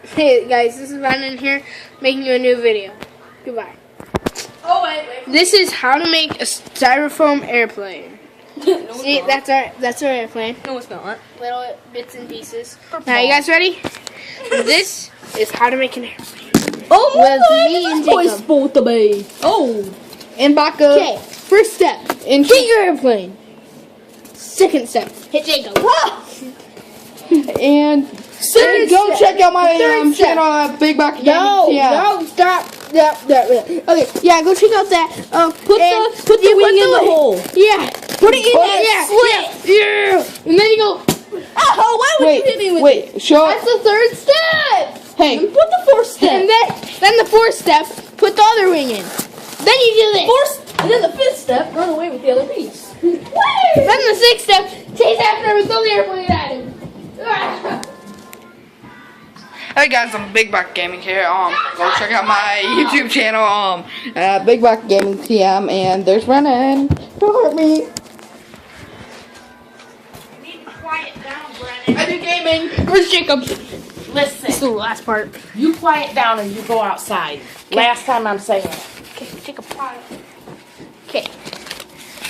Hey guys, this is Brandon here, making you a new video. Goodbye. Oh wait. This is how to make a styrofoam airplane. No, See, that's our airplane. No, it's not. Little bits and pieces. Now, you guys ready? This is how to make an airplane. Oh, With me and Jacob. supposed to be. Oh, And Baka. Okay, first step. Hit your airplane. Second step. Hit Jacob. And Third go step. check out my Third step. channel at Big Back Gaming. No, stop. Okay, yeah, go check out that. put the wing in the hole. Yeah, put it in there. Yeah. And then you go. Oh, why would you hit me with it? Wait, show That's the third step. Hey, Put the fourth step. And then the fourth step, put the other wing in. Then you do this. And then the fifth step, run away with the other piece. Then the sixth step, chase after him and throw the airplane at him. hey guys, I'm Big Back Gaming here. Go check out my YouTube channel. Big Back Gaming TM, and there's Brennan. Don't hurt me. Quiet down, Brennan. I do gaming. Where's Jacob? Listen, This is the last part. you quiet down and you go outside. Last time I'm saying it. Okay, Jacob, quiet. Okay,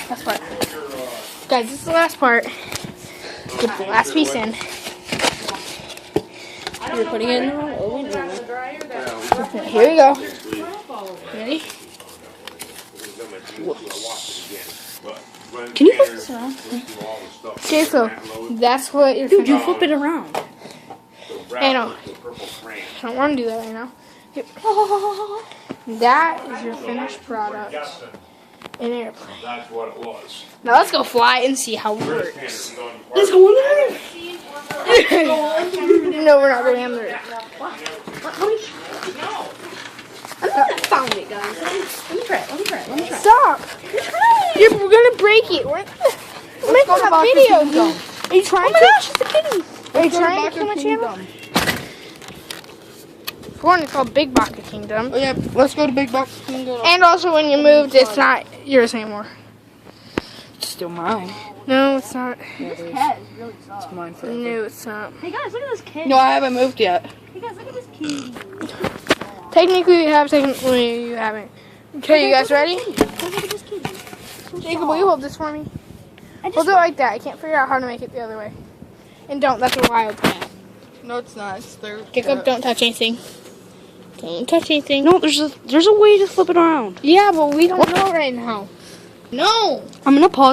last part. Guys, this is the last part. Put the last piece in. You're putting it in the wrong. Here we go. Ready? Can you flip this around? Jacob, that's what you're Dude, you flip it around. I know. I don't want to do that right now. Here. That is your finished product. An airplane. That's what it was. Now let's go fly and see how it works. Let's go in there. No, we're not going under it. I found it, guys. Let me try it. Stop! We're gonna break it. We're making a video. Are you trying to? Gosh, it's a kitty. Are you trying to kill my channel? For one, it's called Big Baka Kingdom. Oh yeah, let's go to Big Back Kingdom. And also, when you moved, it's not yours anymore. It's still mine. No, it's not. It's mine forever. No, it's not. Hey guys, look at this kid. No, I haven't moved yet. Hey guys, look at this kid. Technically, you have. Technically, you haven't. Okay, you guys ready? Look at this kid. Jacob, will you hold this for me? Hold it like that. I can't figure out how to make it the other way. And don't. That's a wild cat. No, it's not. It's third. Jacob, don't touch anything. Don't touch anything. No, there's a way to flip it around. Yeah, but we don't know right now. No! I'm gonna pause.